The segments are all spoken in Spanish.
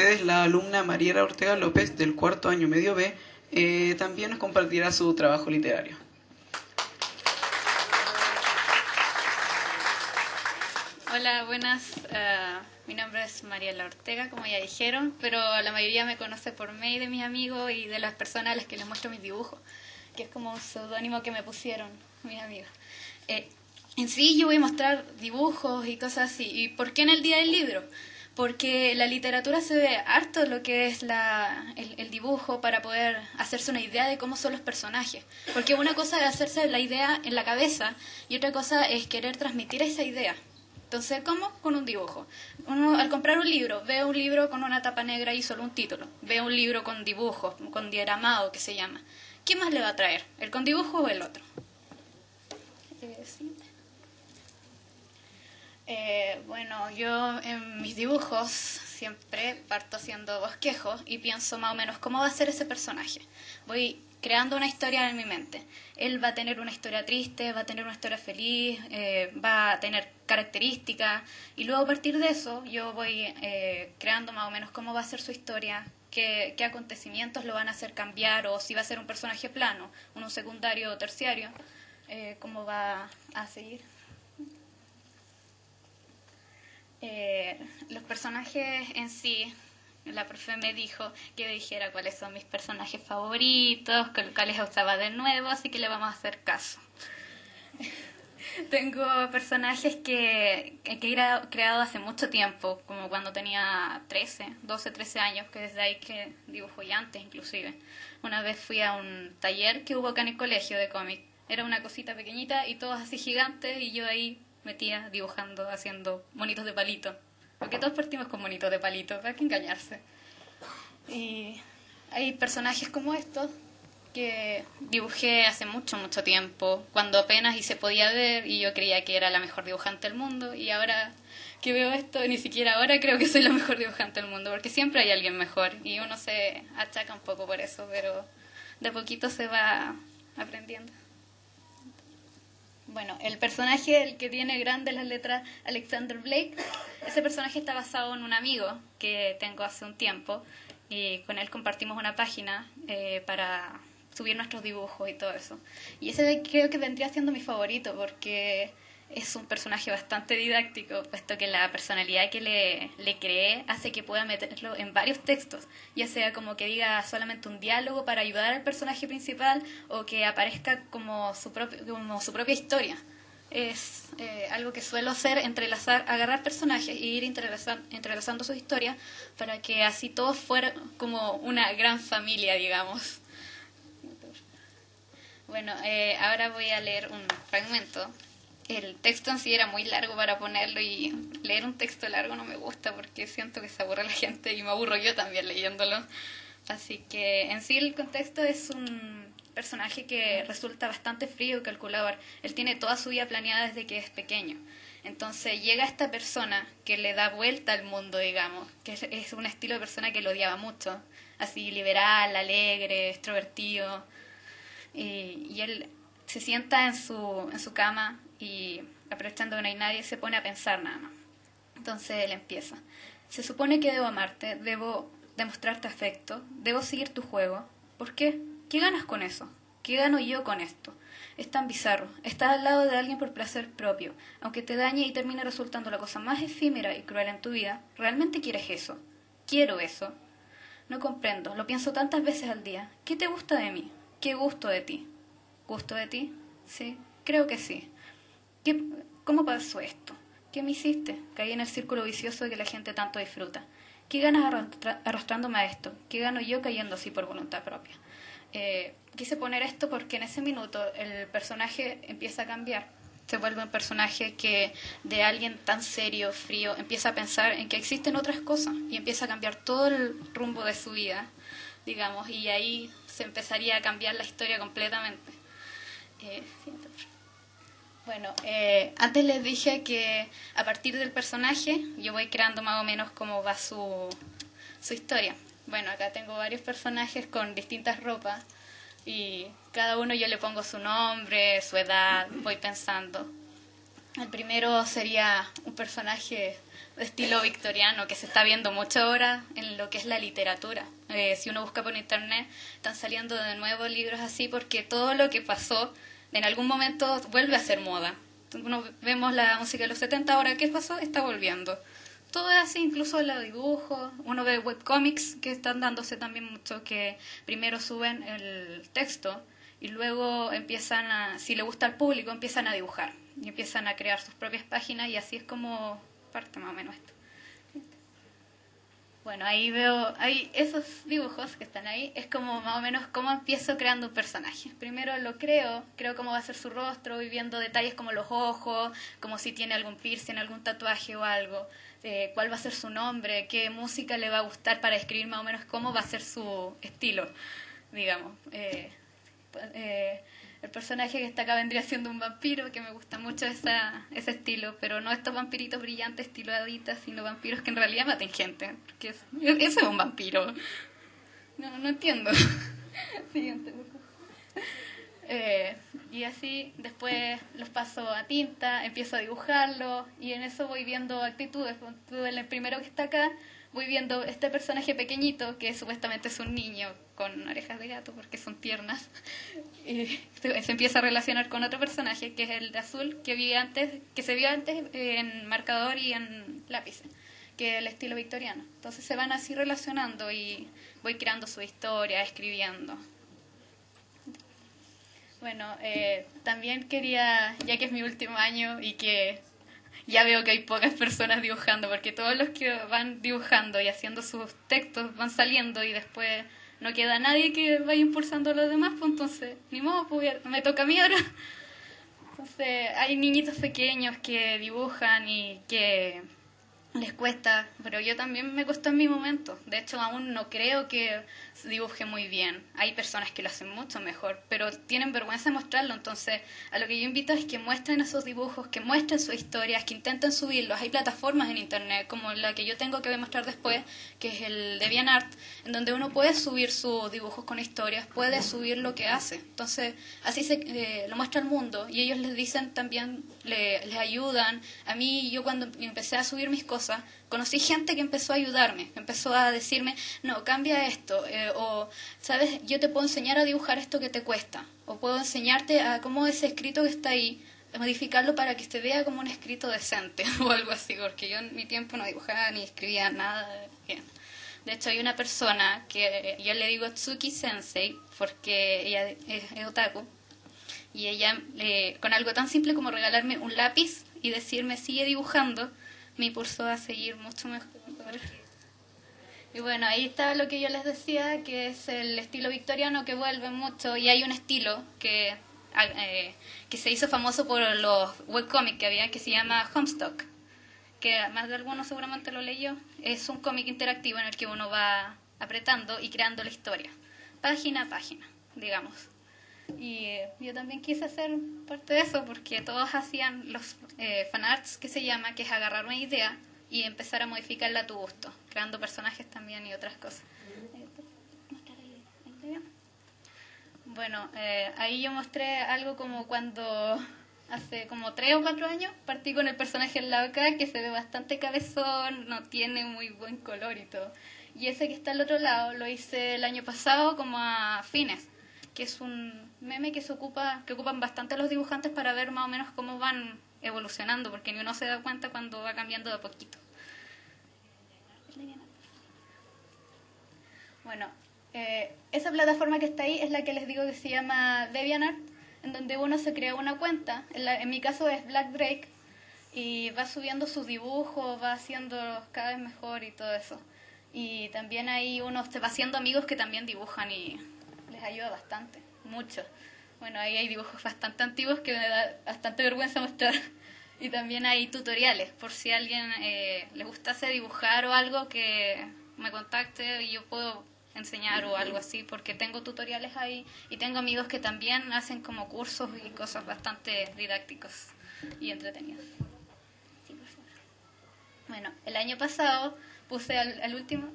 ustedes la alumna Mariela Ortega López del cuarto año medio B. También nos compartirá su trabajo literario. Hola, buenas. Mi nombre es Mariela Ortega, como ya dijeron, pero la mayoría me conoce por mí y de mis amigos y de las personas a las que les muestro mis dibujos, que es como un seudónimo que me pusieron mis amigos. En sí yo voy a mostrar dibujos y cosas así. ¿Y por qué en el Día del Libro? Porque la literatura se ve harto lo que es el dibujo para poder hacerse una idea de cómo son los personajes. Porque una cosa es hacerse la idea en la cabeza y otra cosa es querer transmitir esa idea. Entonces, ¿cómo? Con un dibujo. Uno al comprar un libro, ve un libro con una tapa negra y solo un título. Ve un libro con dibujos, con diagramado que se llama. ¿Qué más le va a traer? ¿El con dibujo o el otro? Siguiente. Bueno, yo en mis dibujos siempre parto haciendo bosquejos y pienso más o menos cómo va a ser ese personaje. Voy creando una historia en mi mente. Él va a tener una historia triste, va a tener una historia feliz, va a tener características y luego a partir de eso yo voy creando más o menos cómo va a ser su historia, qué acontecimientos lo van a hacer cambiar o si va a ser un personaje plano, uno secundario o terciario, cómo va a seguir. Los personajes en sí, la profe me dijo que dijera cuáles son mis personajes favoritos, cuáles usaba de nuevo, así que le vamos a hacer caso. Tengo personajes que he creado hace mucho tiempo, como cuando tenía 12, 13 años, que desde ahí que dibujo y antes inclusive. Una vez fui a un taller que hubo acá en el colegio de cómic. Era una cosita pequeñita y todos así gigantes y yo ahí metía dibujando, haciendo monitos de palito. Porque todos partimos con monitos de palito, para que engañarse. Y hay personajes como estos que dibujé hace mucho, mucho tiempo, cuando apenas y se podía ver y yo creía que era la mejor dibujante del mundo y ahora que veo esto, ni siquiera ahora creo que soy la mejor dibujante del mundo, porque siempre hay alguien mejor y uno se achaca un poco por eso, pero de a poquito se va aprendiendo. Bueno, el personaje, el que tiene grandes las letras, Alexander Blake, ese personaje está basado en un amigo que tengo hace un tiempo y con él compartimos una página para subir nuestros dibujos y todo eso. Y ese creo que vendría siendo mi favorito porque es un personaje bastante didáctico, puesto que la personalidad que le creé hace que pueda meterlo en varios textos, ya sea como que diga solamente un diálogo para ayudar al personaje principal o que aparezca como su propia historia. Es algo que suelo hacer, agarrar personajes y ir entrelazando sus historias para que así todos fueran como una gran familia, digamos. Bueno, ahora voy a leer un fragmento. El texto en sí era muy largo para ponerlo y leer un texto largo no me gusta porque siento que se aburre la gente y me aburro yo también leyéndolo. Así que en sí el contexto es un personaje que resulta bastante frío y calculador. Él tiene toda su vida planeada desde que es pequeño. Entonces llega esta persona que le da vuelta al mundo, digamos, que es un estilo de persona que lo odiaba mucho, así liberal, alegre, extrovertido. Y él se sienta en su cama y aprovechando que no hay nadie se pone a pensar nada más. Entonces él empieza. Se supone que debo amarte, debo demostrarte afecto, debo seguir tu juego. ¿Por qué? ¿Qué ganas con eso? ¿Qué gano yo con esto? Es tan bizarro. Estás al lado de alguien por placer propio. Aunque te dañe y termine resultando la cosa más efímera y cruel en tu vida, ¿realmente quieres eso? ¿Quiero eso? No comprendo. Lo pienso tantas veces al día. ¿Qué te gusta de mí? ¿Qué gusto de ti? ¿Gusto de ti? Sí, creo que sí. ¿Cómo pasó esto? ¿Qué me hiciste? Caí en el círculo vicioso de que la gente tanto disfruta. ¿Qué ganas arrastrándome a esto? ¿Qué gano yo cayendo así por voluntad propia? Quise poner esto porque en ese minuto el personaje empieza a cambiar. Se vuelve un personaje que de alguien tan serio, frío, empieza a pensar en que existen otras cosas y empieza a cambiar todo el rumbo de su vida, digamos, y ahí se empezaría a cambiar la historia completamente. Bueno, antes les dije que a partir del personaje yo voy creando más o menos cómo va su historia. Bueno, acá tengo varios personajes con distintas ropas y cada uno yo le pongo su nombre, su edad, voy pensando. El primero sería un personaje de estilo victoriano que se está viendo mucho ahora en lo que es la literatura. Si uno busca por internet, están saliendo de nuevo libros así porque todo lo que pasó en algún momento vuelve a ser moda. Uno vemos la música de los 70, ahora ¿qué pasó? Está volviendo. Todo es así, incluso los dibujos. Uno ve webcomics que están dándose también mucho, que primero suben el texto y luego empiezan a, si le gusta al público, empiezan a dibujar y empiezan a crear sus propias páginas y así es como parte más o menos esto. Bueno, ahí veo, ahí esos dibujos que están ahí, es como más o menos cómo empiezo creando un personaje. Primero lo creo cómo va a ser su rostro, voy viendo detalles como los ojos, como si tiene algún piercing, algún tatuaje o algo, cuál va a ser su nombre, qué música le va a gustar para describir más o menos cómo va a ser su estilo, digamos. El personaje que está acá vendría siendo un vampiro, que me gusta mucho ese estilo, pero no estos vampiritos brillantes estilo haditas, sino vampiros que en realidad maten gente. Porque ese es un vampiro. No entiendo. Siguiente, por favor. Y así después los paso a tinta, empiezo a dibujarlo y en eso voy viendo actitudes. El primero que está acá, voy viendo este personaje pequeñito que supuestamente es un niño con orejas de gato porque son tiernas y se empieza a relacionar con otro personaje que es el de azul que se vio antes en marcador y en lápiz, que es el estilo victoriano. Entonces se van así relacionando y voy creando su historia, escribiendo. Bueno, también quería, ya que es mi último año y que ya veo que hay pocas personas dibujando, porque todos los que van dibujando y haciendo sus textos van saliendo y después no queda nadie que vaya impulsando a los demás, pues entonces, ni modo, pues me toca a mí ahora. Entonces, hay niñitos pequeños que dibujan y que les cuesta, pero yo también me costó en mi momento. De hecho, aún no creo que dibuje muy bien. Hay personas que lo hacen mucho mejor, pero tienen vergüenza de mostrarlo. Entonces, a lo que yo invito es que muestren esos dibujos, que muestren sus historias, que intenten subirlos. Hay plataformas en internet, como la que yo tengo que demostrar después, que es el DeviantArt, en donde uno puede subir sus dibujos con historias, puede subir lo que hace. Entonces, así lo muestra al mundo y ellos les dicen también, les ayudan. A mí, yo cuando empecé a subir mis cosas, conocí gente que empezó a ayudarme, empezó a decirme, no, cambia esto, o, ¿sabes? Yo te puedo enseñar a dibujar esto que te cuesta, o puedo enseñarte a cómo ese escrito que está ahí, modificarlo para que se vea como un escrito decente, o algo así, porque yo en mi tiempo no dibujaba ni escribía nada bien. De hecho, hay una persona que yo le digo Tsuki Sensei, porque ella es otaku, y ella, con algo tan simple como regalarme un lápiz y decirme, sigue dibujando, me impulsó a seguir mucho mejor. Y bueno, ahí está lo que yo les decía, que es el estilo victoriano que vuelve mucho, y hay un estilo que se hizo famoso por los webcomics que había, que se llama Homestuck, que más de alguno seguramente lo leyó. Es un cómic interactivo en el que uno va apretando y creando la historia, página a página, digamos. Y yo también quise ser parte de eso porque todos hacían los fanarts, que se llama, que es agarrar una idea y empezar a modificarla a tu gusto, creando personajes también y otras cosas. Bueno, ahí yo mostré algo como cuando hace como 3 o 4 años partí con el personaje al lado acá, que se ve bastante cabezón, no tiene muy buen color y todo. Y ese que está al otro lado lo hice el año pasado como a fines, que es un meme que ocupan bastante los dibujantes para ver más o menos cómo van evolucionando, porque ni uno se da cuenta cuando va cambiando de a poquito. Bueno, esa plataforma que está ahí es la que les digo que se llama DeviantArt, en donde uno se crea una cuenta. En mi caso es Black Drake, y va subiendo sus dibujos, va haciéndolos cada vez mejor y todo eso. Y también ahí uno se va haciendo amigos que también dibujan y les ayuda bastante, mucho. Bueno, ahí hay dibujos bastante antiguos que me da bastante vergüenza mostrar. Y también hay tutoriales, por si a alguien le gustase dibujar o algo, que me contacte y yo puedo enseñar o algo así, porque tengo tutoriales ahí y tengo amigos que también hacen como cursos y cosas bastante didácticos y entretenidos. Sí, por favor. Bueno, el año pasado puse al último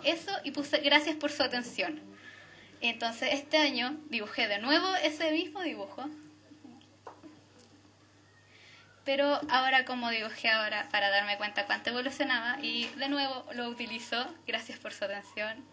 eso y puse gracias por su atención. Entonces este año dibujé de nuevo ese mismo dibujo pero ahora como dibujé ahora para darme cuenta cuánto evolucionaba y de nuevo lo utilizo. Gracias por su atención.